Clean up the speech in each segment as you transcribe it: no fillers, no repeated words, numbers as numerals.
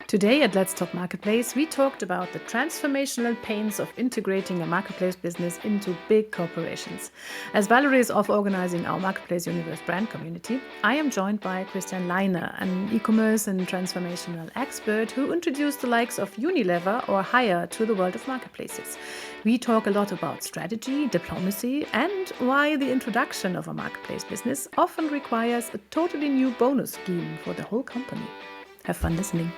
Today at Let's Talk Marketplace, we talked about the transformational pains of integrating a marketplace business into big corporations. As Valerie is off organizing our Marketplace Universe brand community, I am joined by Christian Leihner, an e-commerce and transformational expert who introduced the likes of Unilever or Haier to the world of marketplaces. We talk a lot about strategy, diplomacy, and why the introduction of a marketplace business often requires a totally new bonus scheme for the whole company. Have fun listening.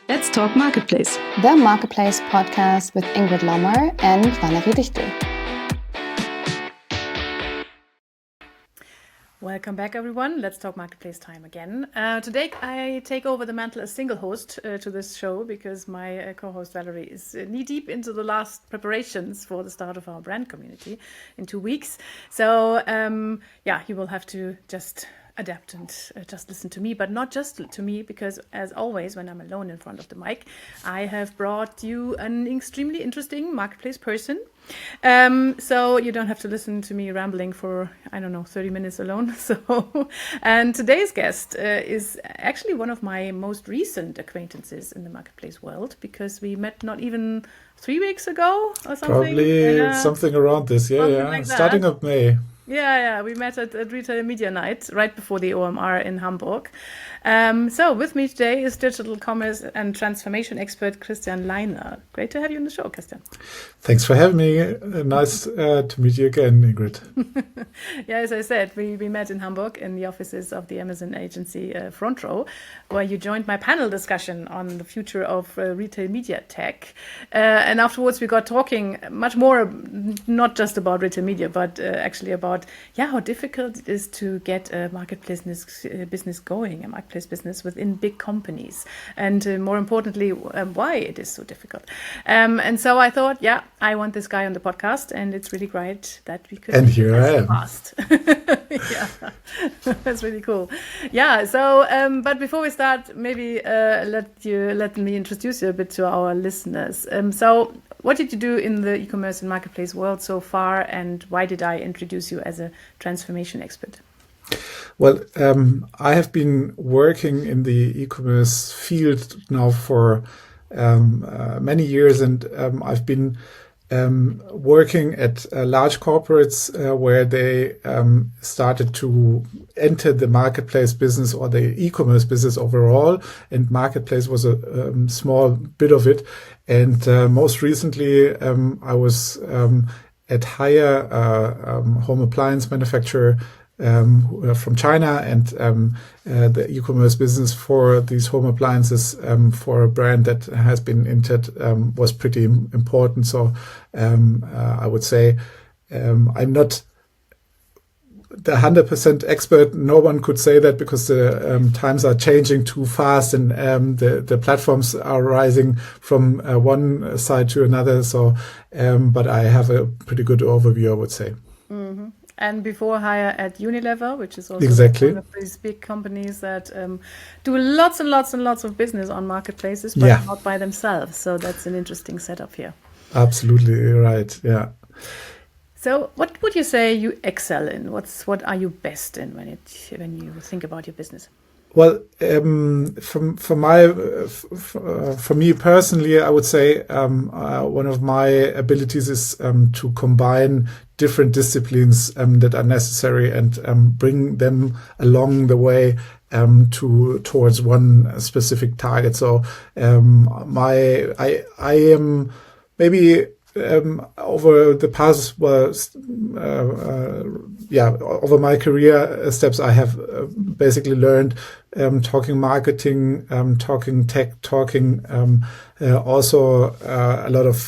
Let's Talk Marketplace. The Marketplace podcast with Ingrid and Valerie Dichtel. Welcome back, everyone. Let's Talk Marketplace time again. Today, I take over the mantle as single host to this show because my co-host Valerie is knee-deep into the last preparations for the start of our brand community in 2 weeks. So, you will have to just adapt and just listen to me, but not just to me, because as always, when I'm alone in front of the mic, I have brought you an extremely interesting marketplace person. So you don't have to listen to me rambling for, 30 minutes alone. And today's guest is actually one of my most recent acquaintances in the marketplace world, because we met not even 3 weeks ago or something. Probably something around this, like starting of May. Yeah, we met at Retail Media Night right before the OMR in Hamburg. So with me today is digital commerce and transformation expert Christian Leihner. Great to have you on the show, Christian. Thanks for having me. Nice to meet you again, Ingrid. Yeah, as I said, we met in Hamburg in the offices of the Amazon agency Front Row, where you joined my panel discussion on the future of retail media tech. And afterwards we got talking much more, not just about retail media, but actually about how difficult it is to get a marketplace business going, a marketplace business within big companies, and more importantly, why it is so difficult. And so I thought, I want this guy on the podcast, and it's really great that we could. And here I am. Fast. Yeah, that's really cool. Yeah. So, but before we start, maybe let me introduce you a bit to our listeners. So, what did you do in the e-commerce and marketplace world so far, and why did I introduce you as a transformation expert? Well, I have been working in the e-commerce field now for many years, and I've been working at large corporates where they started to enter the marketplace business or the e-commerce business overall, and marketplace was a small bit of it. And most recently, I was at Haier, home appliance manufacturer from China, and the e-commerce business for these home appliances for a brand that has been entered was pretty important. So I would say I'm not the 100% expert. No one could say that, because the times are changing too fast, and the platforms are rising from one side to another. So, but I have a pretty good overview, I would say. Mm-hmm. And before Haier at Unilever, which is also one of these big companies that do lots and lots and lots of business on marketplaces, but not by themselves. So that's an interesting setup here. Absolutely right. Yeah. So, what would you say you excel in? What are you best in when you think about your business? Well, for me personally, I would say one of my abilities is to combine different disciplines that are necessary and bring them along the way towards one specific target. So I am maybe over the past over my career steps, I have basically learned talking marketing, talking tech, talking also a lot of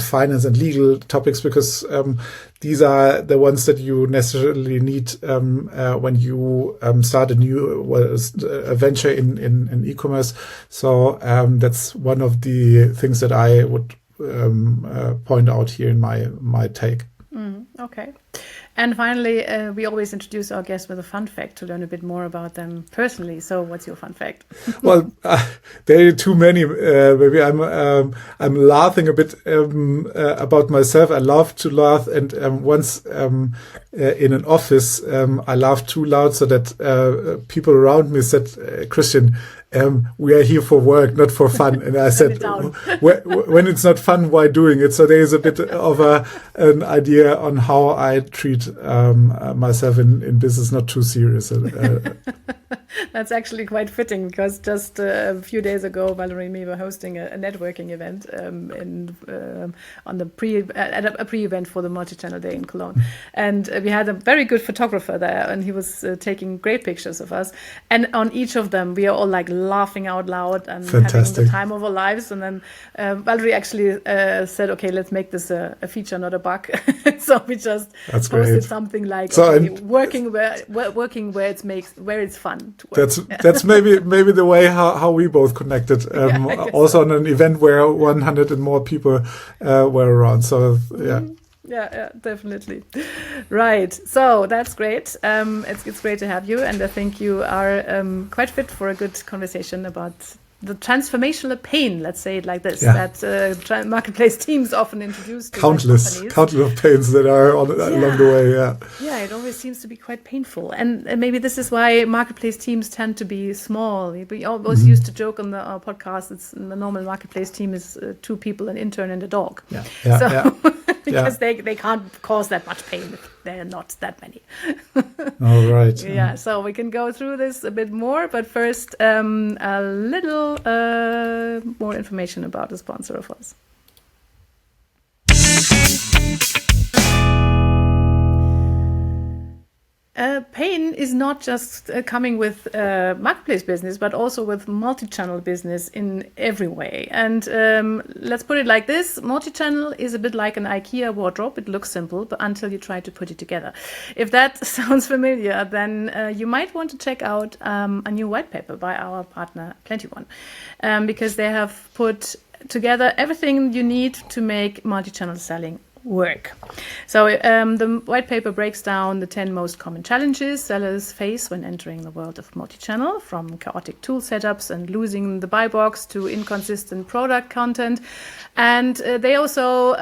finance and legal topics, because these are the ones that you necessarily need when you start a venture in e-commerce. So that's one of the things that I would point out here in my take. Okay. And finally, we always introduce our guests with a fun fact to learn a bit more about them personally. So what's your fun fact? Well, there are too many. Maybe I'm laughing a bit about myself. I love to laugh, and once in an office, I laughed too loud so that people around me said, "Christian, we are here for work, not for fun." And I said, when it's not fun, why doing it? So there is a bit of an idea on how I treat myself in business, not too serious. That's actually quite fitting, because just a few days ago, Valerie and me were hosting a networking event at a pre-event for the Multi-Channel Day in Cologne. And we had a very good photographer there, and he was taking great pictures of us. And on each of them, we are all like laughing out loud and having the time of our lives. And then Valerie actually said, "Okay, let's make this a feature, not a bug." So we just posted something like, working where it's fun. That's maybe the way how we both connected. Also on an event where 100 and more people were around. So yeah. Yeah, definitely. Right. So that's great. It's great to have you, and I think you are quite fit for a good conversation about the transformational pain, let's say it like this, that marketplace teams often introduce to countless of pains that are along the way. Yeah, it always seems to be quite painful, and maybe this is why marketplace teams tend to be small. We always used to joke on our podcast, the normal marketplace team is 2 people, an intern and a dog. Because they can't cause that much pain if they're not that many. All right. Yeah, so we can go through this a bit more, but first a little more information about the sponsor of us. Pain is not just coming with marketplace business, but also with multi-channel business in every way. And let's put it like this. Multi-channel is a bit like an IKEA wardrobe. It looks simple, but until you try to put it together. If that sounds familiar, then you might want to check out a new white paper by our partner, Plenty One, because they have put together everything you need to make multi-channel selling work. So the white paper breaks down the 10 most common challenges sellers face when entering the world of multi-channel, from chaotic tool setups and losing the buy box to inconsistent product content. And they also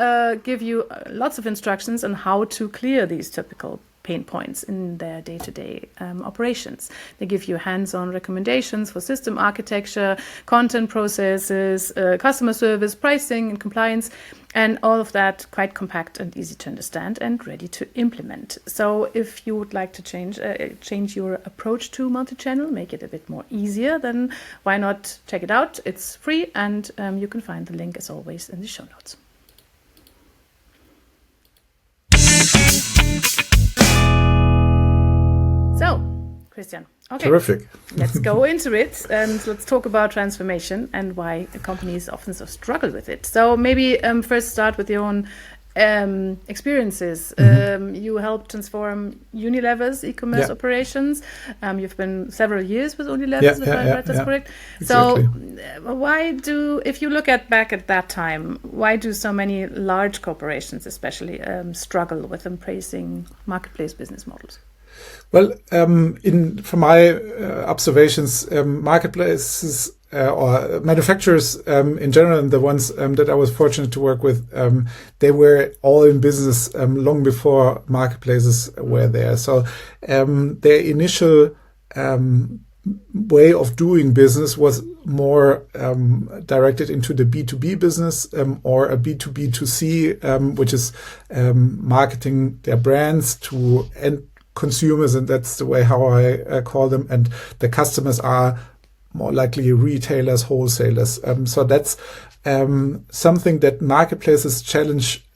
give you lots of instructions on how to clear these typical pain points in their day-to-day operations. They give you hands-on recommendations for system architecture, content processes, customer service, pricing and compliance, and all of that quite compact and easy to understand and ready to implement. So if you would like to change your approach to multi-channel, make it a bit more easier, then why not check it out? It's free, and you can find the link as always in the show notes. So, Christian, okay, terrific. Let's go into it, and let's talk about transformation and why companies often so struggle with it. So maybe first start with your own experiences. You helped transform Unilever's e-commerce operations. You've been several years with Unilever, if I read that's correct. Exactly. So if you look back at that time, why do so many large corporations especially struggle with embracing marketplace business models? Well, from my observations, marketplaces or manufacturers in general, and the ones that I was fortunate to work with, they were all in business long before marketplaces were there. So their initial way of doing business was more directed into the B2B business or a B2B2C, which is marketing their brands to end consumers, and that's the way how I call them. And the customers are more likely retailers, wholesalers. So that's something that marketplaces challenge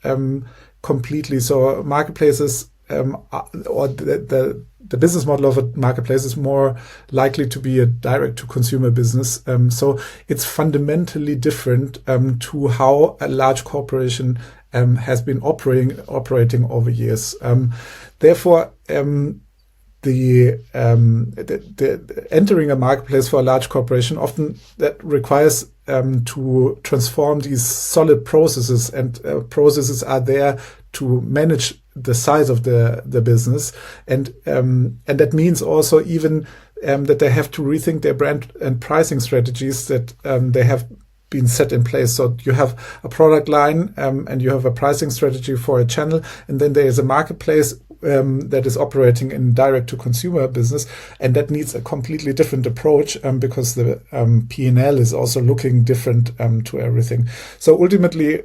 completely. So marketplaces or the business model of a marketplace is more likely to be a direct-to-consumer business. So it's fundamentally different to how a large corporation has been operating over years. Therefore, the entering a marketplace for a large corporation often that requires to transform these solid processes, and processes are there to manage the size of the business, and that means also even that they have to rethink their brand and pricing strategies that they have been set in place. So you have a product line and you have a pricing strategy for a channel, and then there is a marketplace that is operating in direct to consumer business, and that needs a completely different approach because the P&L is also looking different to everything. So ultimately,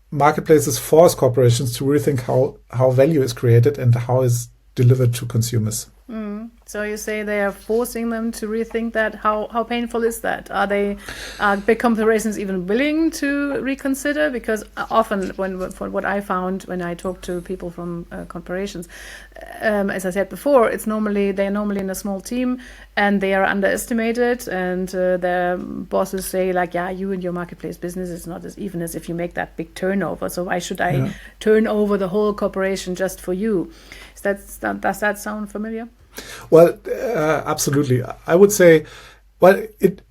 marketplaces force corporations to rethink how value is created and how is delivered to consumers. So you say they are forcing them to rethink that. How painful is that? Are big corporations even willing to reconsider? Because often, for what I found when I talk to people from corporations, as I said before, they're normally in a small team and they are underestimated, and their bosses say like, "Yeah, you and your marketplace business is not as even as if you make that big turnover. So why should I turn over the whole corporation just for you?" Does that sound familiar? Well, absolutely. I would say,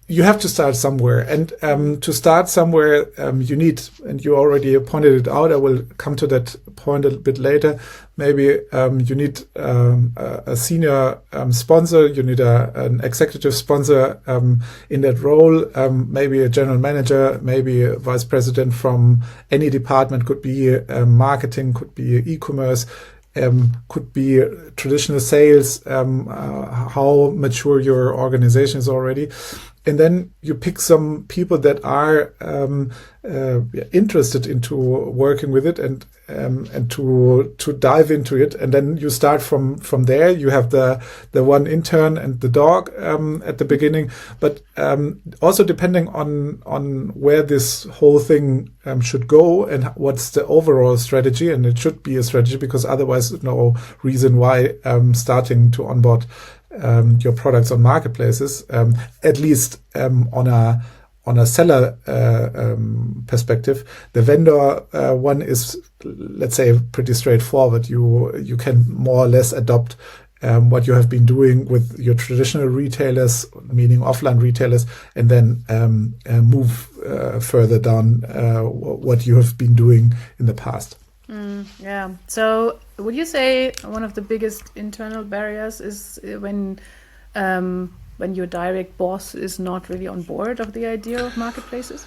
you have to start somewhere, and to start somewhere, you need, and you already pointed it out. I will come to that point a bit later. Maybe you need a senior sponsor. You need an executive sponsor in that role. Maybe a general manager, maybe a vice president from any department. Could be marketing, could be e-commerce. Could be traditional sales, how mature your organization is already. And then you pick some people that are interested into working with it and to dive into it. And then you start from there. You have the one intern and the dog at the beginning, but also depending on where this whole thing should go and what's the overall strategy. And it should be a strategy, because otherwise no reason why starting to onboard your products on marketplaces, at least on a seller perspective. The vendor one is, let's say, pretty straightforward. You can more or less adopt what you have been doing with your traditional retailers, meaning offline retailers, and then move further down what you have been doing in the past. Yeah. So would you say one of the biggest internal barriers is when your direct boss is not really on board of the idea of marketplaces?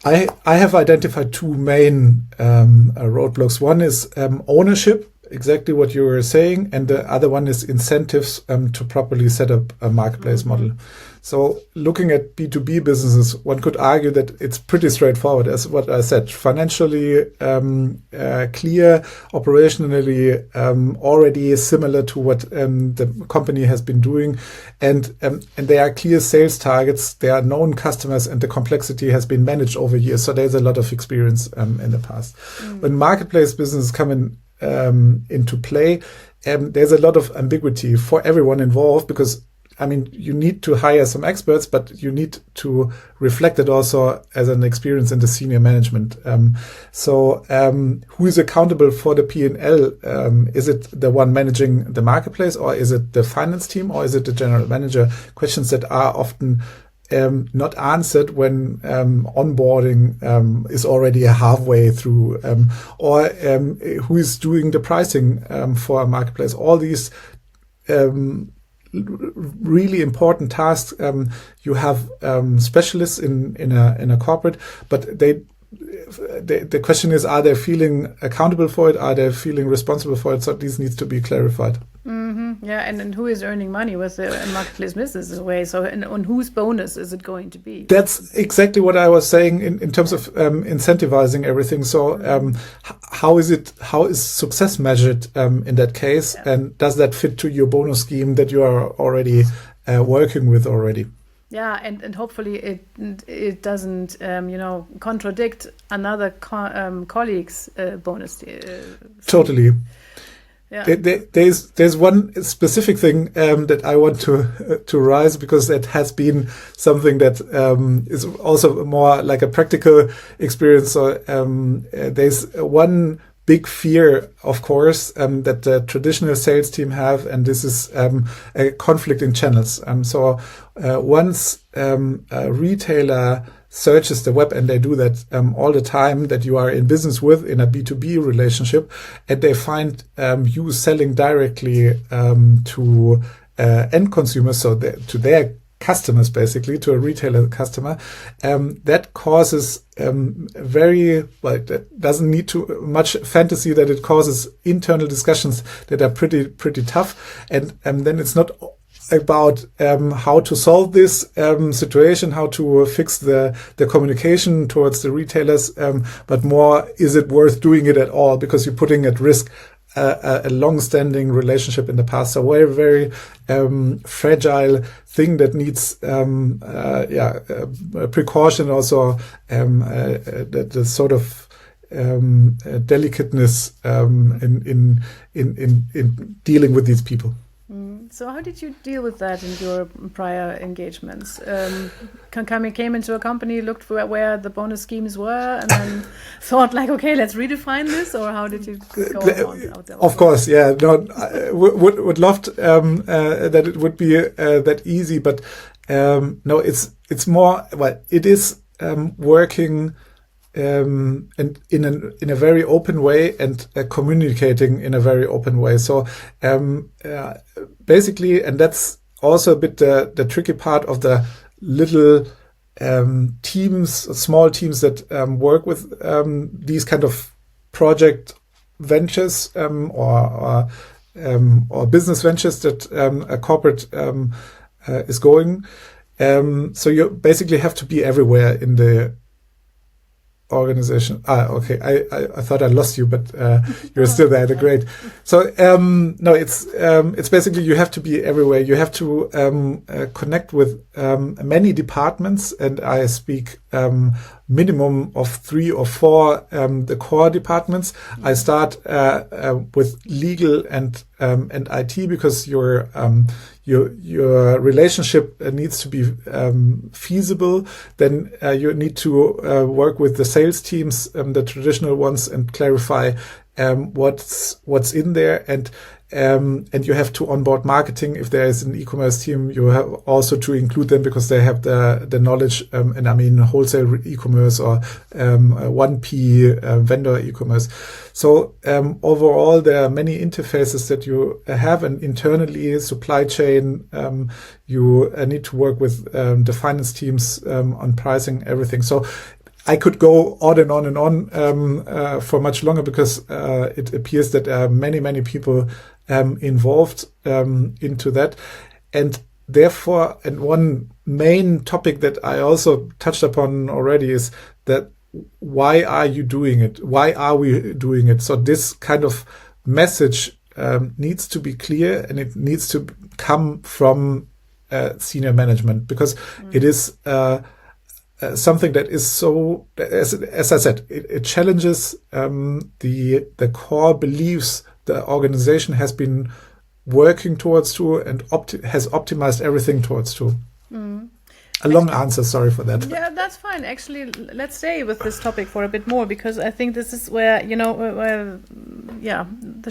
I have identified two main roadblocks. One is ownership, exactly what you were saying, and the other one is incentives to properly set up a marketplace model. So looking at B2B businesses, one could argue that it's pretty straightforward, as what I said, financially clear, operationally already similar to what the company has been doing, and there are clear sales targets, there are known customers, and the complexity has been managed over years. So there's a lot of experience in the past. When marketplace businesses come into play, there's a lot of ambiguity for everyone involved, because you need to hire some experts, but you need to reflect it also as an experience in the senior management. So who is accountable for the P&L? Is it the one managing the marketplace, or is it the finance team, or is it the general manager? Questions that are often not answered when onboarding is already halfway through, or who is doing the pricing for a marketplace. All these really important tasks. You have specialists in a corporate, but the question is, are they feeling accountable for it? Are they feeling responsible for it? So this needs to be clarified. Yeah, and who is earning money with the marketplace business in a way? So, and on whose bonus is it going to be? That's exactly what I was saying in terms of incentivizing everything. So, how is success measured in that case, and does that fit to your bonus scheme that you are already working with already? Yeah, and hopefully it doesn't contradict another colleague's bonus. Totally. Yeah. There's one specific thing that I want to raise, because it has been something that is also more like a practical experience. So there's one big fear, of course, that the traditional sales team have, and this is a conflict in channels. So once a retailer searches the web, and they do that all the time, that you are in business with in a B2B relationship, and they find you selling directly to end consumers, so to their customers, basically to a retailer customer, that causes that doesn't need too much fantasy, that it causes internal discussions that are pretty tough, and then it's not about how to solve this situation, how to fix the communication towards the retailers, but more, is it worth doing it at all, because you're putting at risk a long-standing relationship in the past. So very, very fragile thing that needs precaution, also, the sort of delicateness in dealing with these people. So how did you deal with that in your prior engagements? Came into a company, looked for where the bonus schemes were, and then thought like, okay, let's redefine this, or how did you go out there? Of course, yeah. No, I would love that it would be that easy, but no, it's more. Well, it is working. And in a very open way, and communicating in a very open way. So basically, and that's also a bit the tricky part of the little small teams that work with these kind of project ventures or business ventures that a corporate is going. So you basically have to be everywhere in the organization. Okay. I thought I lost you, but you're still there. Great. So no, it's basically you have to be everywhere. You have to connect with many departments, and I speak minimum of 3 or 4 the core departments. I start with legal and IT, because your relationship needs to be feasible. Then you need to work with the sales teams, the traditional ones, and clarify what's in there, and you have to onboard marketing. If there is an e-commerce team, you have also to include them, because they have the knowledge, and I mean wholesale e-commerce or 1P vendor e-commerce. So overall, there are many interfaces that you have, and internally, supply chain, you need to work with the finance teams on pricing, everything. So I could go on and on and on for much longer, because it appears that there are many people involved into that. And therefore, and one main topic that I also touched upon already is that why are you doing it? Why are we doing it? So this kind of message needs to be clear, and it needs to come from senior management, because it is something that is so, as I said, it challenges the core beliefs the organization has been working towards to, and has optimized everything towards to. A long answer, sorry for that. Yeah, that's fine. Actually, let's stay with this topic for a bit more, because I think this is where, the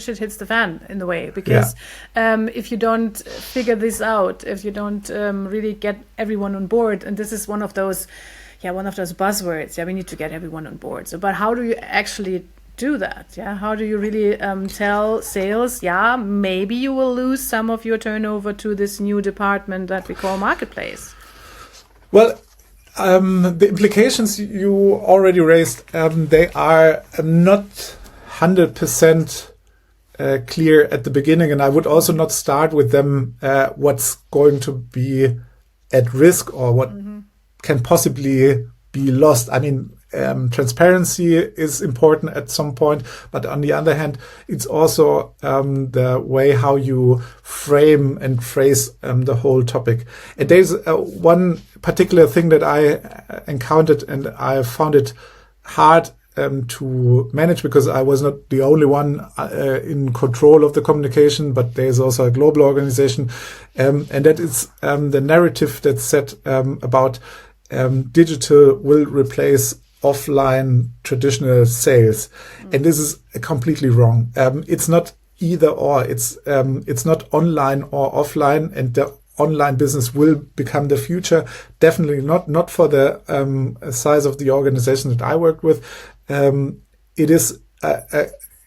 shit hits the fan in a way. Because if you don't figure this out, if you don't really get everyone on board, and this is one of those buzzwords, we need to get everyone on board. So, but how do you actually do that? How do you really tell sales, maybe you will lose some of your turnover to this new department that we call marketplace? Well, the implications you already raised, they are not 100% clear at the beginning, and I would also not start with them what's going to be at risk, or what can possibly be lost. I mean, transparency is important at some point, but on the other hand, it's also the way how you frame and phrase the whole topic. And there's one particular thing that I encountered, and I found it hard to manage, because I was not the only one in control of the communication, but there's also a global organization, and that is the narrative that's set about digital will replace offline traditional sales. And this is completely wrong. It's not either or. It's not online or offline, and the online business will become the future. Definitely not for the size of the organization that I worked with.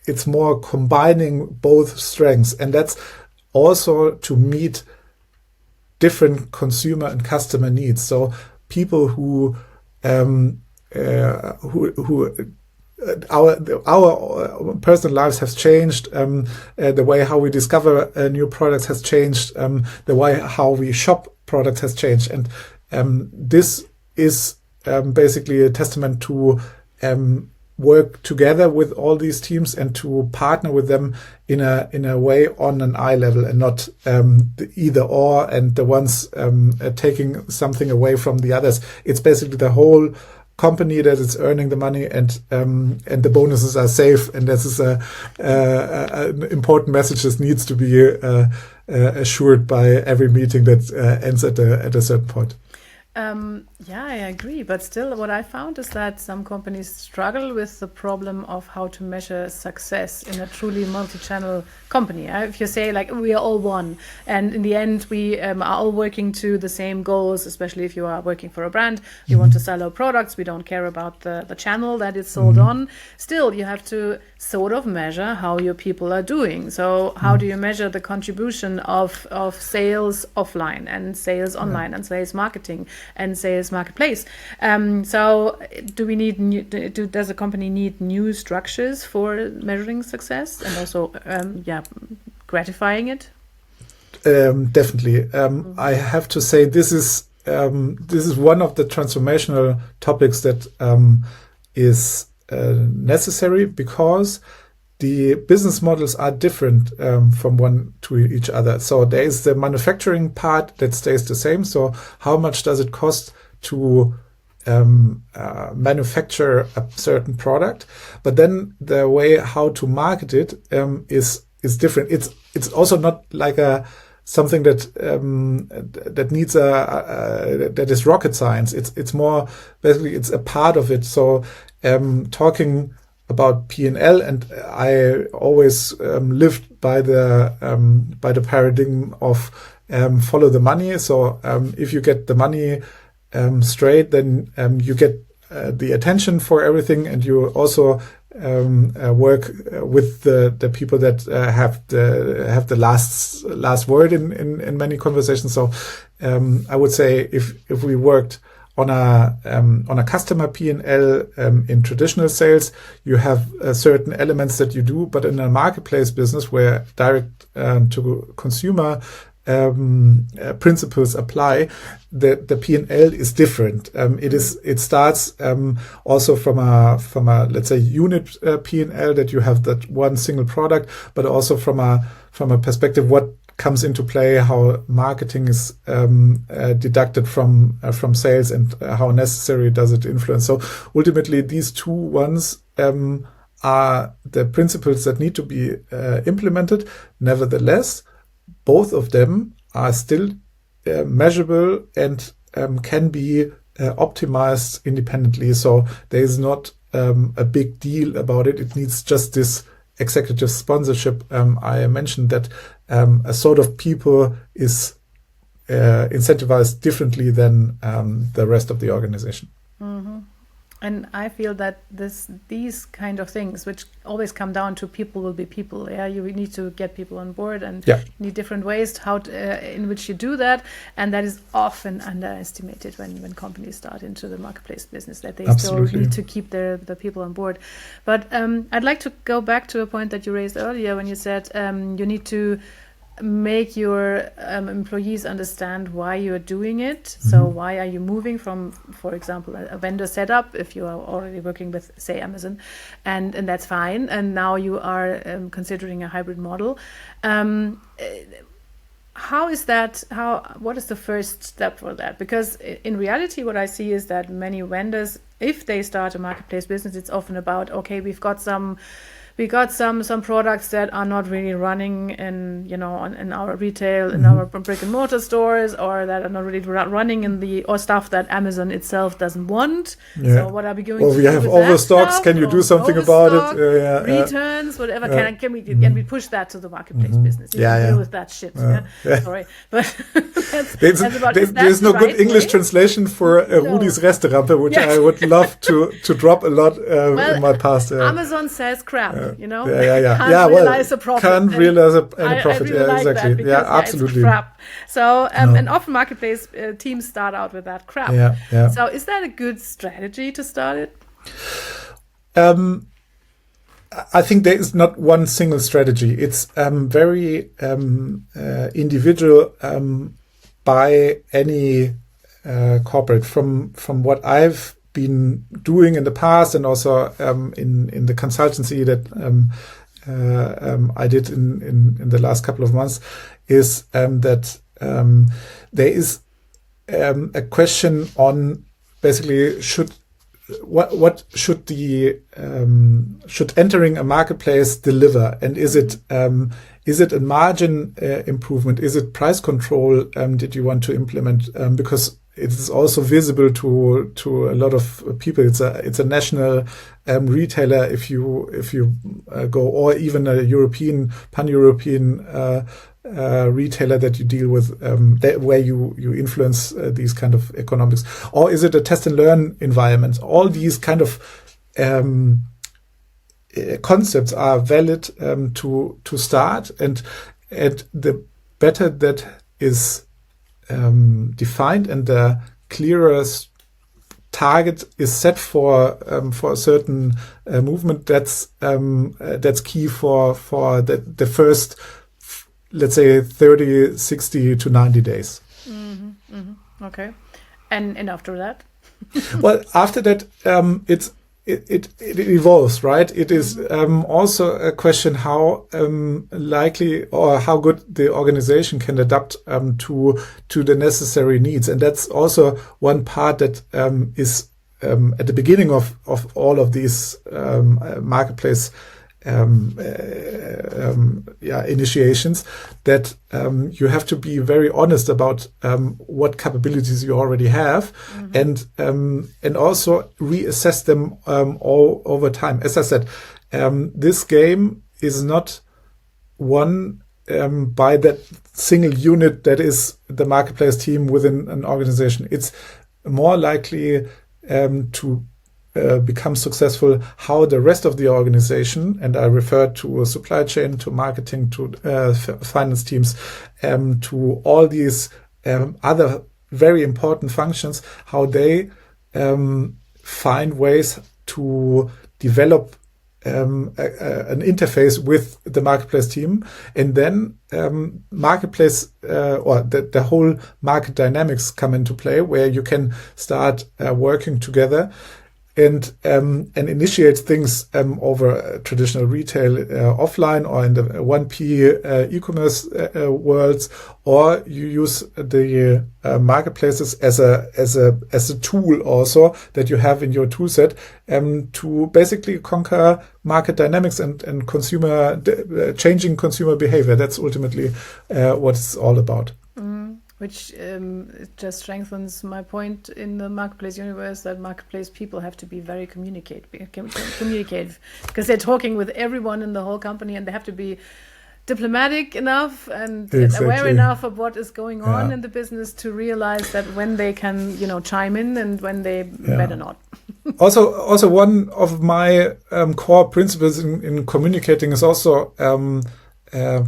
It's more combining both strengths, and that's also to meet different consumer and customer needs. So people who our personal lives has changed. The way how we discover new products has changed. The way how we shop products has changed, and this is basically a testament to work together with all these teams and to partner with them in a way on an eye level, and not the either or and the ones taking something away from the others. It's basically the whole company that is earning the money, and the bonuses are safe, and this is an important message that needs to be assured by every meeting that ends at a certain point. Yeah, I agree. But still, what I found is that some companies struggle with the problem of how to measure success in a truly multi-channel company. If you say, like, we are all one, and in the end, we are all working to the same goals, especially if you are working for a brand, you want to sell our products, we don't care about the channel that it's sold on. Still, you have to sort of measure how your people are doing. So how do you measure the contribution of sales offline and sales online and sales marketing and sales marketplace? So do we need does a company need new structures for measuring success and also gratifying it? Definitely. I have to say this is one of the transformational topics that is necessary, because the business models are different from one to each other. So there is the manufacturing part that stays the same. So how much does it cost to manufacture a certain product? But then the way how to market it is different. It's also not like something that needs that is rocket science. It's more basically it's a part of it. So talking about P&L, and I always lived by the paradigm of follow the money. So if you get the money straight, then you get the attention for everything, and you also work with the people that have the last word in many conversations. So I would say if we worked on a customer P&L in traditional sales, you have certain elements that you do, but in a marketplace business where direct to consumer principles apply, the P&L is different. It starts also from a let's say unit P&L, that you have that one single product, but also from a perspective what comes into play, how marketing is deducted from sales, and how necessary does it influence. So ultimately, these two ones are the principles that need to be implemented. Nevertheless, both of them are still measurable and can be optimized independently. So there is not a big deal about it. It needs just this executive sponsorship. I mentioned that a sort of people is incentivized differently than the rest of the organization. Mm-hmm. And I feel that these kind of things, which always come down to people will be people. Yeah, you need to get people on board, and you need different ways in which you do that. And that is often underestimated when companies start into the marketplace business, that they still need to keep the people on board. But I'd like to go back to a point that you raised earlier when you said you need to make your employees understand why you're doing it. Mm-hmm. So why are you moving from, for example, a vendor setup, if you are already working with, say, Amazon, and that's fine, and now you are considering a hybrid model. How is that? What is the first step for that? Because in reality, what I see is that many vendors, if they start a marketplace business, it's often about, okay, we've got some we got some products that are not really running in in our retail, in our brick and mortar stores, or that are not really running or stuff that Amazon itself doesn't want. So what are we going to do? We have with overstocks. That can you do something about it? Returns, whatever. Can we push that to the marketplace business? You can deal with that shit. Sorry, but there's no good English translation for Rudi's Resterampe, which I would love to drop a lot in my past. Amazon says crap, Can't realize a profit. Can't realize any profit. I really like exactly. That because, absolutely. It's crap. So, and often marketplace teams start out with that crap. So, is that a good strategy to start it? I think there is not one single strategy. It's very individual by any corporate. From what I've been doing in the past, and also in the consultancy that I did in the last couple of months, is that there is a question on basically what should should entering a marketplace deliver, and is it a margin improvement? Is it price control? Did you want to implement? Because it is also visible to a lot of people. It's a national retailer. If you go, or even a pan-European retailer that you deal with, where you influence these kind of economics, or is it a test and learn environment? All these kind of concepts are valid to start, and the better that is defined and the clearest target is set for a certain movement, that's key for the first, let's say, 30, 60 to 90 days. Okay. And after that? Well, after that, it evolves, right? It is also a question how likely or how good the organization can adapt to the necessary needs. And that's also one part that is at the beginning of all of these marketplace initiations, that you have to be very honest about what capabilities you already have, and also reassess them all over time. As I said, this game is not won by that single unit that is the marketplace team within an organization. It's more likely to become successful how the rest of the organization, and I refer to supply chain, to marketing, to finance teams, to all these other very important functions, how they find ways to develop an interface with the marketplace team, and then marketplace or the whole market dynamics come into play, where you can start working together and initiate things over traditional retail offline, or in the 1P e-commerce worlds, or you use the marketplaces as a tool also that you have in your tool set to basically conquer market dynamics and consumer changing consumer behavior. That's ultimately what it's all about. Which it just strengthens my point in the marketplace universe, that marketplace people have to be very communicative, because they're talking with everyone in the whole company, and they have to be diplomatic enough and aware enough of what is going on in the business to realize that when they can, chime in, and when they better not. Also, one of my core principles in communicating is also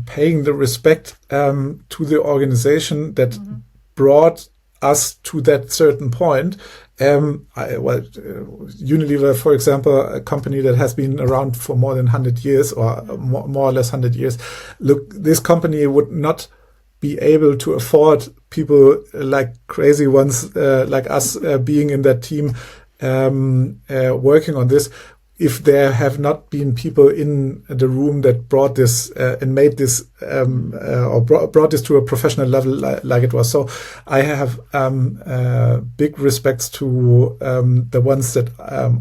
paying the respect to the organization that brought us to that certain point. Unilever, for example, a company that has been around for more than 100 years, or more or less 100 years. Look, this company would not be able to afford people like crazy ones like us being in that team working on this, if there have not been people in the room that brought this and made this or brought this to a professional level like it was. So I have big respects to the ones that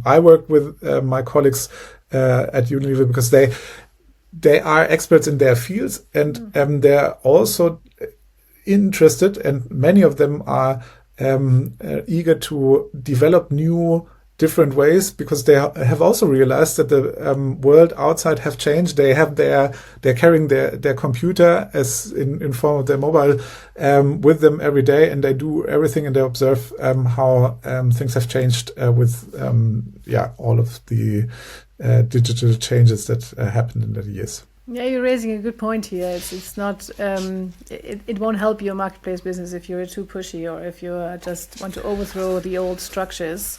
I work with, my colleagues at Unilever, because they are experts in their fields, and they're also interested, and many of them are eager to develop new different ways, because they have also realized that the world outside have changed. They're carrying their computer as in form of their mobile with them every day, and they do everything, and they observe how things have changed with all of the digital changes that happened in the years. Yeah, you're raising a good point here. It's not it won't help your marketplace business if you're too pushy, or if you just want to overthrow the old structures.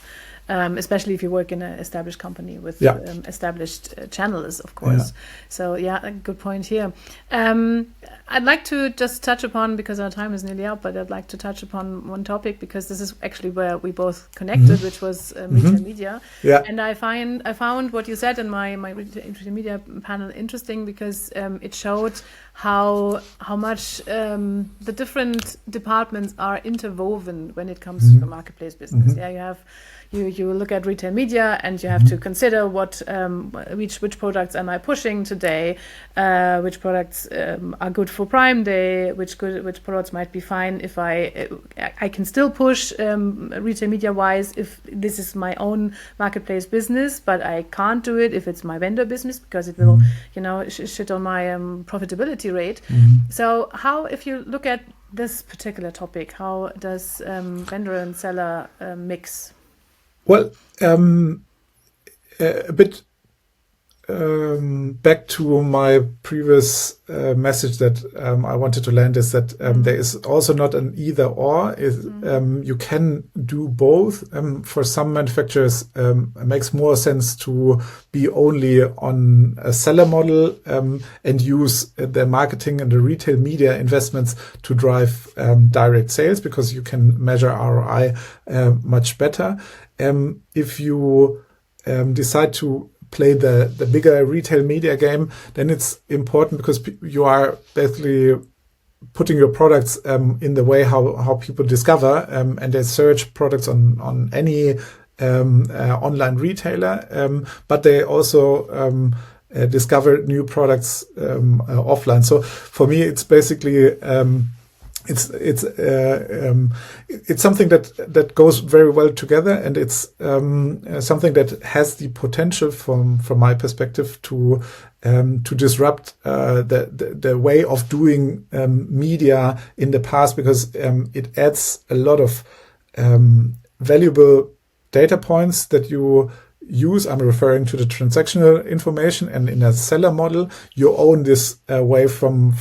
Especially if you work in an established company with established channels, of course. Yeah. So, a good point here. I'd like to just touch upon, because our time is nearly up, but I'd like to touch upon one topic, because this is actually where we both connected, which was retail media. Yeah. And I found what you said in my retail media panel interesting, because it showed how much the different departments are interwoven when it comes to the marketplace business. Yeah, you have you look at retail media, and you have to consider what which products am I pushing today, which products are good for Prime Day, which products might be fine if I can still push retail media wise if this is my own marketplace business, but I can't do it if it's my vendor business, because it will shit on my profitability rate. So how, if you look at this particular topic, how does vendor and seller mix? Well, a bit back to my previous message that I wanted to land, is that there is also not an either or. You can do both. For some manufacturers, it makes more sense to be only on a seller model and use their marketing and the retail media investments to drive direct sales, because you can measure ROI much better. If you decide to play the bigger retail media game, then it's important, because you are basically putting your products in the way how people discover and they search products on any online retailer, but they also discover new products offline. So for me, it's basically it's something that goes very well together, and it's something that has the potential, from my perspective, to disrupt the way of doing media in the past, because it adds a lot of valuable data points that you use. I'm referring to the transactional information, and in a seller model, you own this way from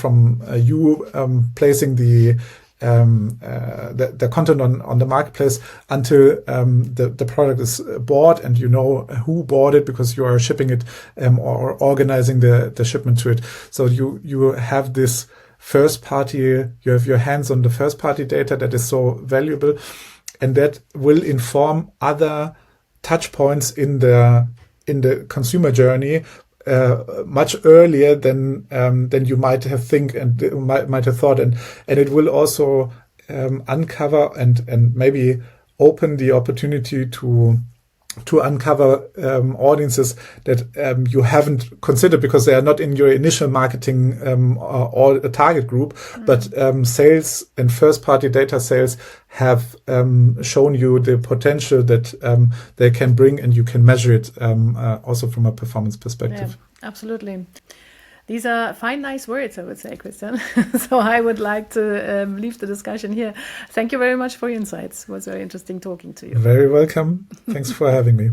you placing the content on the marketplace until the product is bought, and you know who bought it because you are shipping it or organizing the shipment to it. So you have this first party, you have your hands on the first party data that is so valuable, and that will inform other touch points in the consumer journey much earlier than you might have might have thought, and it will also uncover and maybe open the opportunity to uncover audiences that you haven't considered, because they are not in your initial marketing or a target group, but sales and first-party data sales have shown you the potential that they can bring, and you can measure it also from a performance perspective. Yeah, absolutely. These are fine, nice words, I would say, Christian. So I would like to leave the discussion here. Thank you very much for your insights. It was very interesting talking to you. Very welcome. Thanks for having me.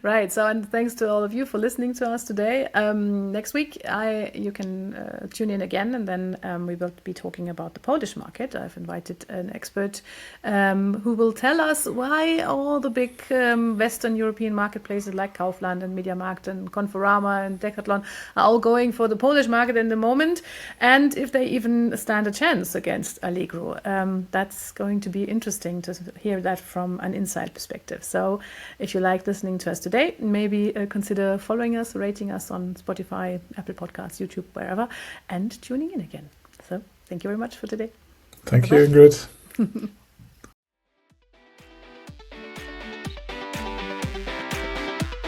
Right. So, and thanks to all of you for listening to us today. Next week, you can tune in again, and then we will be talking about the Polish market. I've invited an expert who will tell us why all the big Western European marketplaces like Kaufland and MediaMarkt and Conforama and Decathlon are all going for the Polish market in the moment, and if they even stand a chance against Allegro. That's going to be interesting to hear that from an inside perspective. So if you like listening to us today, maybe consider following us, rating us on Spotify, Apple Podcasts, YouTube, wherever, and tuning in again. So thank you very much for today. Thank you, Ingrid.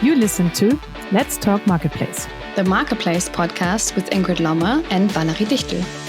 You listen to Let's Talk Marketplace. The Marketplace podcast with Ingrid Leihner and Valerie Dichtel.